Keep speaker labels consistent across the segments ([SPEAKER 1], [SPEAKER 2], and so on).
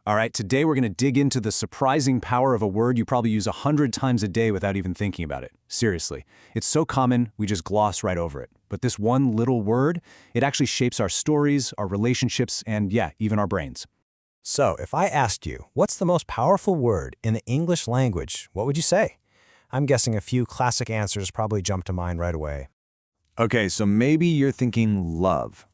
[SPEAKER 1] All right, today we're going to dig into the surprising power of a word you probably use 100 times a day without even thinking about it. Seriously. It's so common, we just gloss right over it. But this one little word, it actually shapes our stories, our relationships, and yeah, even our brains.
[SPEAKER 2] So, if I asked you, what's the most powerful word in the English language, what would you say? I'm guessing a few classic answers probably jump to mind right away.
[SPEAKER 1] Okay, so maybe you're thinking love.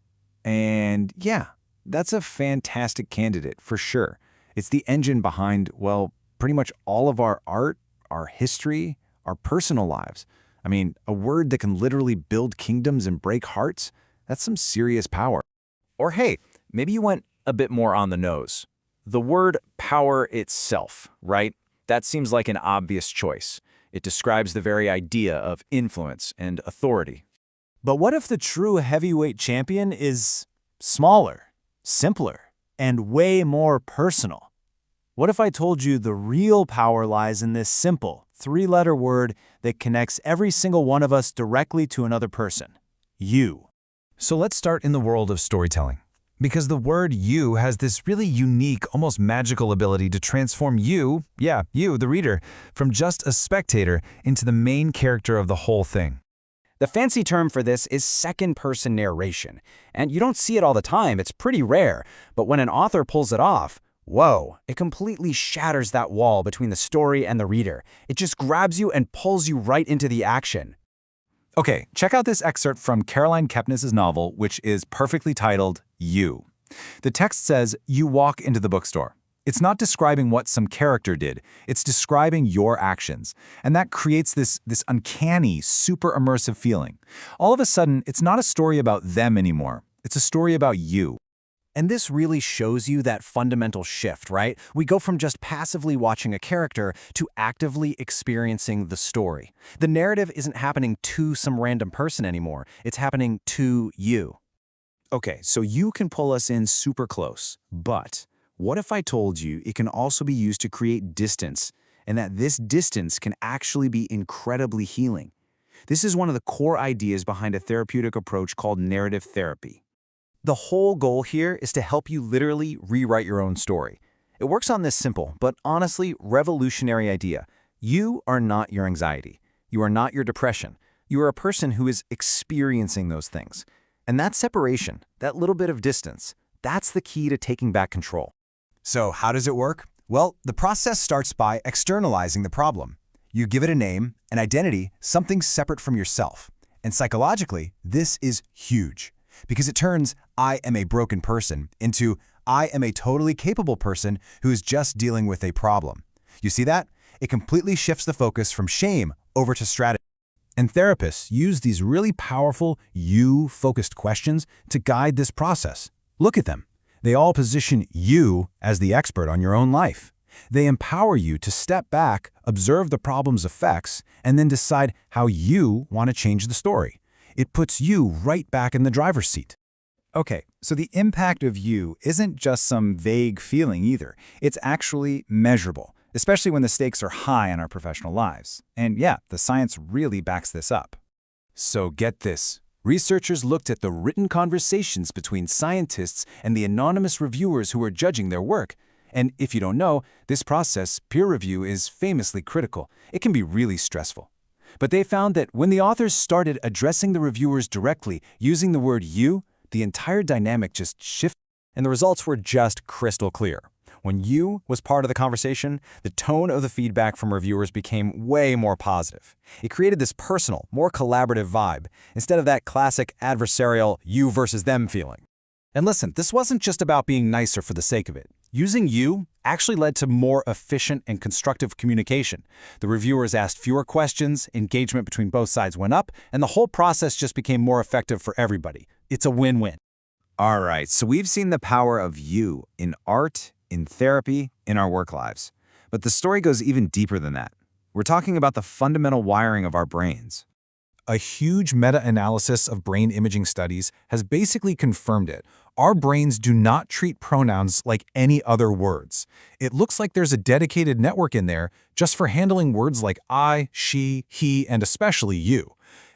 [SPEAKER 1] And yeah, that's a fantastic candidate for sure. It's the engine behind, well, pretty much all of our art, our history, our personal lives. I mean, a word that can literally build kingdoms and break hearts, that's some serious power.
[SPEAKER 3] Or hey, maybe you went a bit more on the nose. The word power itself, right? That seems like an obvious choice. It describes the very idea of influence and authority.
[SPEAKER 4] But what if the true heavyweight champion is smaller, simpler, and way more personal? What if I told you the real power lies in this simple, three-letter word that connects every single one of us directly to another person? You.
[SPEAKER 5] So let's start in the world of storytelling. Because the word you has this really unique, almost magical ability to transform you, the reader, from just a spectator into the main character of the whole thing.
[SPEAKER 3] The fancy term for this is second-person narration, and you don't see it all the time, it's pretty rare, but when an author pulls it off, whoa, it completely shatters that wall between the story and the reader. It just grabs you and pulls you right into the action.
[SPEAKER 1] Okay, check out this excerpt from Caroline Kepnes's novel, which is perfectly titled, You. The text says, you walk into the bookstore. It's not describing what some character did, it's describing your actions. And that creates this uncanny, super immersive feeling. All of a sudden, it's not a story about them anymore. It's a story about you.
[SPEAKER 4] And this really shows you that fundamental shift, right? We go from just passively watching a character to actively experiencing the story. The narrative isn't happening to some random person anymore. It's happening to you.
[SPEAKER 1] Okay, so you can pull us in super close, but what if I told you it can also be used to create distance, and that this distance can actually be incredibly healing? This is one of the core ideas behind a therapeutic approach called narrative therapy.
[SPEAKER 4] The whole goal here is to help you literally rewrite your own story. It works on this simple, but honestly revolutionary idea. You are not your anxiety. You are not your depression. You are a person who is experiencing those things. And that separation, that little bit of distance, that's the key to taking back control.
[SPEAKER 2] So how does it work? Well, the process starts by externalizing the problem. You give it a name, an identity, something separate from yourself. And psychologically, this is huge. Because it turns I am a broken person into I am a totally capable person who is just dealing with a problem. You see that? It completely shifts the focus from shame over to strategy.
[SPEAKER 5] And therapists use these really powerful you-focused questions to guide this process. Look at them. They all position you as the expert on your own life. They empower you to step back, observe the problem's effects, and then decide how you want to change the story. It puts you right back in the driver's seat.
[SPEAKER 1] Okay, so the impact of you isn't just some vague feeling either. It's actually measurable, especially when the stakes are high in our professional lives. And yeah, the science really backs this up. So get this. Researchers looked at the written conversations between scientists and the anonymous reviewers who were judging their work. And if you don't know, this process, peer review, is famously critical. It can be really stressful. But they found that when the authors started addressing the reviewers directly using the word you, the entire dynamic just shifted.
[SPEAKER 4] And the results were just crystal clear. When you was part of the conversation, the tone of the feedback from reviewers became way more positive. It created this personal, more collaborative vibe, instead of that classic adversarial you versus them feeling. And listen, this wasn't just about being nicer for the sake of it. Using you actually led to more efficient and constructive communication. The reviewers asked fewer questions, engagement between both sides went up, and the whole process just became more effective for everybody. It's a win-win.
[SPEAKER 1] All right, so we've seen the power of you in art, in therapy, in our work lives. But the story goes even deeper than that. We're talking about the fundamental wiring of our brains.
[SPEAKER 5] A huge meta-analysis of brain imaging studies has basically confirmed it. Our brains do not treat pronouns like any other words. It looks like there's a dedicated network in there just for handling words like I, she, he, and especially you.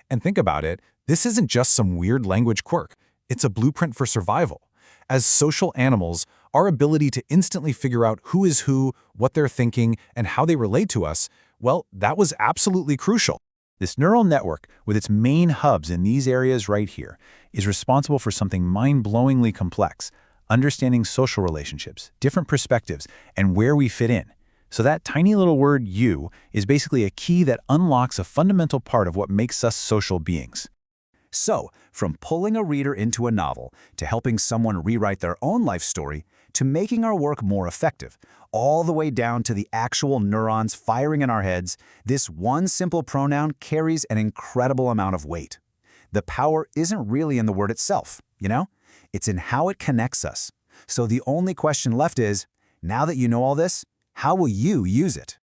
[SPEAKER 5] And think about it, this isn't just some weird language quirk. It's a blueprint for survival. As social animals, Our ability to instantly figure out who is who, what they're thinking, and how they relate to us, well, that was absolutely crucial. This neural network, with its main hubs in these areas right here, is responsible for something mind-blowingly complex, understanding social relationships, different perspectives, and where we fit in. So that tiny little word you is basically a key that unlocks a fundamental part of what makes us social beings.
[SPEAKER 2] So, from pulling a reader into a novel, to helping someone rewrite their own life story, to making our work more effective, all the way down to the actual neurons firing in our heads, this one simple pronoun carries an incredible amount of weight. The power isn't really in the word itself, you know? It's in how it connects us. So the only question left is, now that you know all this, how will you use it?